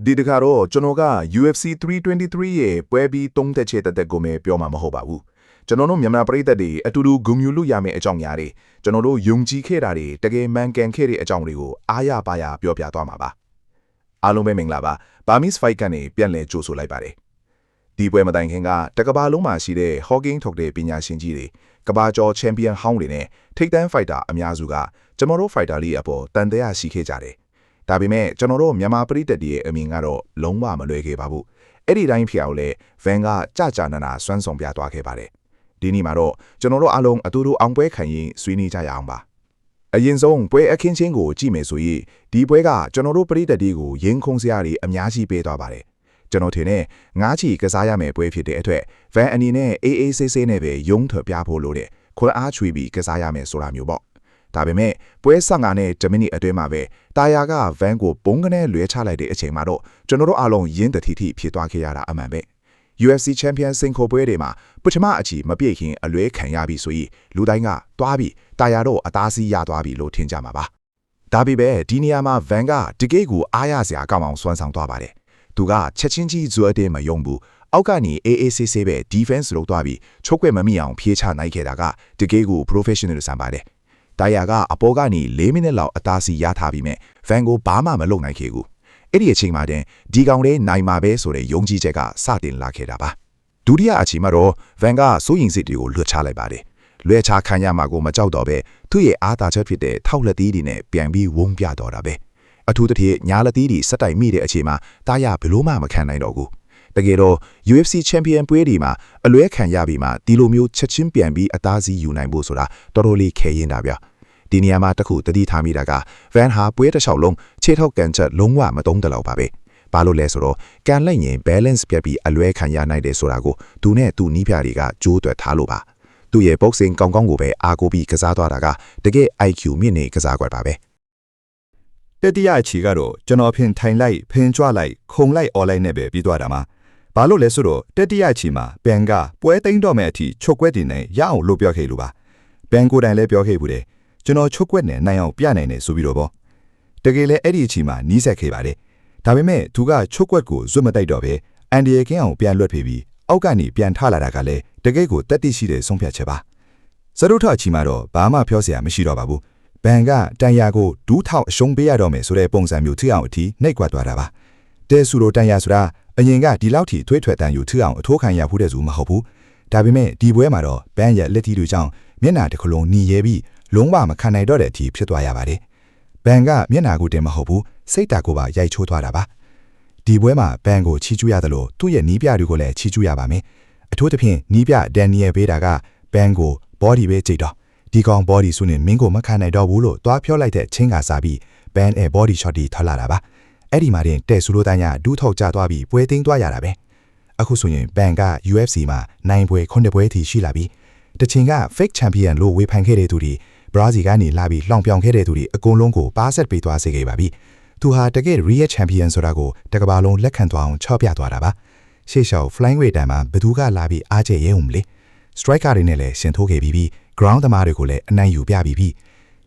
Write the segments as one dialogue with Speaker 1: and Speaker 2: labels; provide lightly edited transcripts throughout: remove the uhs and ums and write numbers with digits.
Speaker 1: ဒီတခါတော့ကျွန်တော်က UFC 323ရဲ့ပွဲပြီး3တက်ချေတက်ကိုပဲပြောမှာမဟုတ်ပါဘူးကျွန်တော်တို့မြန်မာပရိသတ်တွေအတူတူဂုဏ်ယူလို့ရမယ့်အကြောင်းအရာတွေကျွန်တော်တို့ယုံကြည်ခဲ့တာတွေတကယ်မှန်ကန်ခဲ့တဲ့အကြောင်းတွေကိုအားရပါရပြောပြသွားမှာပါအားလုံးပဲမင်္ဂလာပါ Burmese Fight ကနေပြန်လည်ကြိုဆိုလိုက်ပါတယ်ဒီပွဲမတိုင်ခင်ကတကဘာလုံးမှာရှိတဲ့ Hawking ထုတ်တဲ့ပညာရှင်ကြီးတွေကဘာကျော်ချန်ပီယံဟောင်းတွေနဲ့ထိပ်တန်းဖိုက်တာအများစုကကျွန်တော်တို့ဖိုက်တာလေးအပေါ်တန်တရားရှိခဲ့ကြတယ်ဒါပေမဲ့ကျွန်တော်တို့မြန်မာပရိသတ်တွေရဲ့အမြင်ကတော့လုံးဝမလွယ်ခဲ့ပါဘူးအဲ့ဒီတိုင်းဖျောက်လဲဗန်ကကြာနာနာစွမ်းဆောင်ပြသွားခဲ့ပါတယ်ဒီနေ့မှာတော့ကျွန်တော်တို့အားလုံးအတူတူအောင်ပွဲခံရင်ဆွေးနွေးကြရအောင်ပါအရင်ဆုံးပွဲအခင်းချင်းကိုကြည့်မယ်ဆိုရင်ဒီပွဲကကျွန်တော်တို့ပရိသတ်တွေကိုရင်းခုန်စရာတွေအများကြီးပေးသွားပါတယ်ကျွန်တော်ထင်တဲ့ငါးချီကစားရမယ်ပွဲဖြစ်တဲ့အတွက်ဗန်အနေနဲ့အေးအေးဆေးဆေးနဲ့ပဲယုံထွက်ပြဖို့လိုတဲ့ခွန်အားချွေပြီးကစားရမယ်ဆိုတာမျိုးပေါ့ဒါပေမဲ့ပွဲ15နဲ့10မိနစ်အတွင်းမှာပဲတာယာကဗန်ကိုပုံကနေလွဲချလိုက်တဲ့အချိန်မှာတော့ကျွန်တော်တို့အားလုံးရင်းတတိထိဖြစ်သွားခဲ့ရတာအမှန်ပဲ UFC Champion စင်ခိုပွဲတွေမှာပထမအချီမပြည့်ခင်အလွဲခံရပြီဆိုရင်လူတိုင်းကတွားပြီးတာယာတော့အသားစီးရသွားပြီလို့ထင်ကြမှာပါဒါပေမဲ့ဒီနေရာမှာဗန်ကတကယ့်ကိုအားရစရာကောင်းအောင်စွမ်းဆောင်သွားပါတယ်သူကချက်ချင်းကြီးဇွဲတဲ့မယုံဘူးအောက်ကနေ AACC ပဲ defense လုပ်သွားပြီးချုပ်ွက်မမိအောင်ဖြေးချနိုင်ခဲ့တာကတကယ်ကို professional ဆန်ပါတယ်တာယာကအပေါ်ကနေ4မိနစ်လောက်အသားစီရထားပြီးမဲ့ဗန်ကိုဘာမှမလုပ်နိုင်ခဲ့ဘူးအဲ့ဒီအချိန်မှာတင်ဒီကောင်လေးနိုင်မှာပဲဆိုတဲ့ယုံကြည်ချက်ကစတင်လာခဲ့တာပါဒုတိယအချိန်မှာတော့ဗန်ကစိုးရင်စစ်တွေကိုလွတ်ချလိုက်ပါတယ်လွှဲချခံရမှာကိုမကြောက်တော့ပဲသူ့ရဲ့အားသာချက်ဖြစ်တဲ့ထောက်လက်သီးတွေနဲ့ပြန်ပြီးဝုန်းပြတော့တာပဲအထူးသဖြင့်ညာလက်သီးတွေစက်တိုင်မိတဲ့အချိန်မှာတာယာဘယ်လို့မှမခံနိုင်တော့ဘူးတကယ်တော့ UFC Champion ပွဲတွေမှာအလွဲခံရပြီးမှဒီလိုမျိုးချက်ချင်းပြန်ပြီးအသားစီးယူနိုင်ဖို့ဆိုတာတော်တော်လေးခဲရင်တာဗျဒီနေရာမှာတခုတတိထားမိတာကဗန်ဟာပွဲတစ်လျှောက်လုံးခြေထောက်ကန်ချက်လုံးဝမတုံးတလောက်ပါပဲဘာလို့လဲဆိုတော့ကန်လိုက်ရင် balance ပြတ်ပြီးအလွဲခံရနိုင်တယ်ဆိုတာကိုသူနဲ့သူနီးပြတွေကကြိုးတွက်ထားလို့ပါသူရဲ့ boxing ကောင်းကောင်းကိုပဲအားကိုးပြီးကစားသွားတာကတကယ် IQ မြင့်နေကစားကွက်ပါပဲတ
Speaker 2: တိယအချီကတော့ကျွန်တော်ဖင်ထိုင်လိုက်ဖင်ကြွလိုက်ခုံလိုက် online နဲ့ပဲပြီးသွားတာမှာဘာလို့လဲဆိုတော့တတိယအချီမှာဘန်ကပွဲသိမ်းတော့မဲ့အထိချုပ်ကွက်တင်နေရအောင်လို့ပြောခဲ့လို့ပါဘန်ကိုတိုင်လည်းပြောခဲ့ဘူးတယ်ကျွန်တော်ချုပ်ကွက်နဲ့နိုင်အောင်ပြနိုင်တယ်ဆိုပြီးတော့ပေါ့တကယ်လည်းအဲ့ဒီအချီမှာနီးစက်ခဲ့ပါတယ်ဒါပေမဲ့သူကချုပ်ကွက်ကိုဇွတ်မတိုက်တော့ပဲအန်ဒီယေကင်းအောင်ပြန်လွတ်ဖေးပြီးအောက်ကနေပြန်ထလာတာကလည်းတကယ်ကိုတက်တိရှိတဲ့ဆုံးဖြတ်ချက်ပါစရုထအချီမှာတော့ဘာမှပြောစရာမရှိတော့ပါဘူးဘန်ကတန်ယာကိုဒူးထောက်အရှုံးပေးရတော့မယ်ဆိုတဲ့ပုံစံမျိုးထိအောင်အထိနှိပ်ကွက်သွားတာပါတဲဆူလိုတန်ယာဆိုတာအရင်ကဒီလောက်ထိထွေးထွက်တန်ယူထိအောင်အထိုးခံရဖို့တဲ့သူမဟုတ်ဘူးဒါပေမဲ့ဒီပွဲမှာတော့ဘန်ရဲ့လက်ထီတွေကြောင့်မျက်နှာတစ်ခုလုံးหนีရဲပြီးလုံးဝမခံနိုင်တော့တဲ့အထိဖြစ်သွားရပါတယ်ဘန်ကမျက်နှာကိုတင်မဟုတ်ဘူးစိတ်ဓာတ်ကိုပါရိုက်ချိုးသွားတာပါဒီပွဲမှာဘန်ကိုချီးကျူးရတယ်လို့သူ့ရဲ့နီးပြတွေကိုလည်းချီးကျူးရပါမယ်အထူးသဖြင့်နီးပြဒန်နီယယ်ဘေးတာကဘန်ကို body ပဲကြိတ်တော့ဒီကောင် body စုနေမင်းကိုမခံနိုင်တော့ဘူးလို့တွားပြောလိုက်တဲ့ချင်းကစားပြီးဘန်ရဲ့ body shot တွေထွက်လာတာပါအဲ့ဒီမှာတင်တဲ့ဆူလိုတန်းရဒူးထောက်ကျသွားပြီးပွဲသိမ်းသွားရတာပဲအခုဆိုရင်ဘန်က UFC မှာနိုင်ပွဲ9ပွဲထိရှိလာပြီးတချင်က fake champion လို့ဝေဖန်ခဲ့တဲ့သူတွေဘရာဇီးကနေလာပြီးလောင်ပြောင်ခဲ့တဲ့သူတွေအကုန်လုံးကိုပါဆက်ပေးသွားစေခဲ့ပါပြီသူဟာတကယ် real champion ဆိုတာကိုတကဘာလုံးလက်ခံသွားအောင်ချော့ပြသွားတာပါရှေ့လျှောက် flying weight တန်းမှာဘသူကလာပြီးအားကျရဲုံမလဲ striker တွေနဲ့လည်းရှင်ထိုးခဲ့ပြီး ground သမားတွေကိုလည်းအနိုင်ယူပြပြီး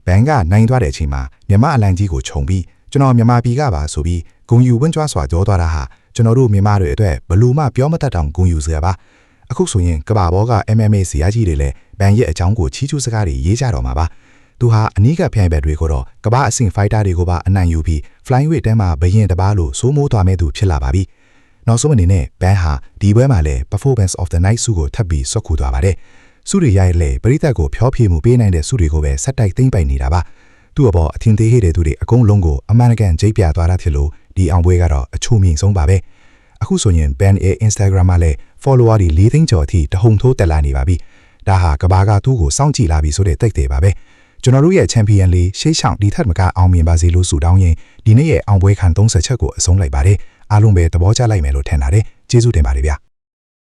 Speaker 2: ဘန်ကနိုင်သွားတဲ့အချိန်မှာမြမအလန်ကြီးကိုခြုံပြီးကျွန်တော်မြန်မာပြည်ကပါဆိုပြီးဂုံယူဝင်းကျွားစွာကြောသွားတာဟာကျွန်တော်တို့မြန်မာတွေအတွက်ဘလို့မှပြောမတတ်တောင်ဂုံယူစရာပါအခုဆိုရင်ကဘာဘောက MMA ဇာတ်ကြီးတွေလည်းဘန်ရဲ့အကြောင်းကိုချီးကျူးစကားတွေရေးကြတော့မှာပါသူဟာအနီးကဖျိုင်ဘက်တွေကိုတော့ကဘာအဆင့် fighter တွေကိုပါအနိုင်ယူပြီး flying weight တန်းမှာဘရင်တပားလို့စိုးမိုးသွားမဲ့သူဖြစ်လာပါပြီနောက်ဆုံးအနေနဲ့ဘန်ဟာဒီပွဲမှာလည်း performance of the night ဆုကိုထပ်ပြီးဆွတ်ခူသွားပါတယ်ဆုတွေရရလေပရိသတ်ကိုဖျော်ဖြေမှုပေးနိုင်တဲ့ဆုတွေကိုပဲဆက်တိုက်သိမ့်ပိုင်နေတာပါသူ့အပေါ်အထင်သေးတဲ့သူတွေအကုန်လုံးကိုအမှန်တကယ်ကြိတ်ပြသွားတာဖြစ်လို့ဒီအောင်ပွဲကတော့အချို့မြင့်ဆုံးပါပဲအခုဆိုရင် Ben ရဲ့ Instagram မှာလည်း follower တွေ4သိန်းကျော်အထိတဟုန်ထိုးတက်လာနေပါပြီဒါဟာကဘာကသူ့ကိုစောင့်ကြည့်လာပြီဆိုတဲ့တိတ်တယ်ပါပဲကျွန်တော်တို့ရဲ့ Champion လေးရှေ့ဆောင်ဒီထက်မကအောင်မြင်ပါစေလို့ဆုတောင်းရင်ဒီနေ့ရဲ့အောင်ပွဲခံ30ချက်ကိုအဆုံးလိုက်ပါတယ်အားလုံးပဲသဘောကျလိုက်မယ်လို့ထင်ပါတယ်ကျေးဇူးတင်ပါတယ်ဗျာ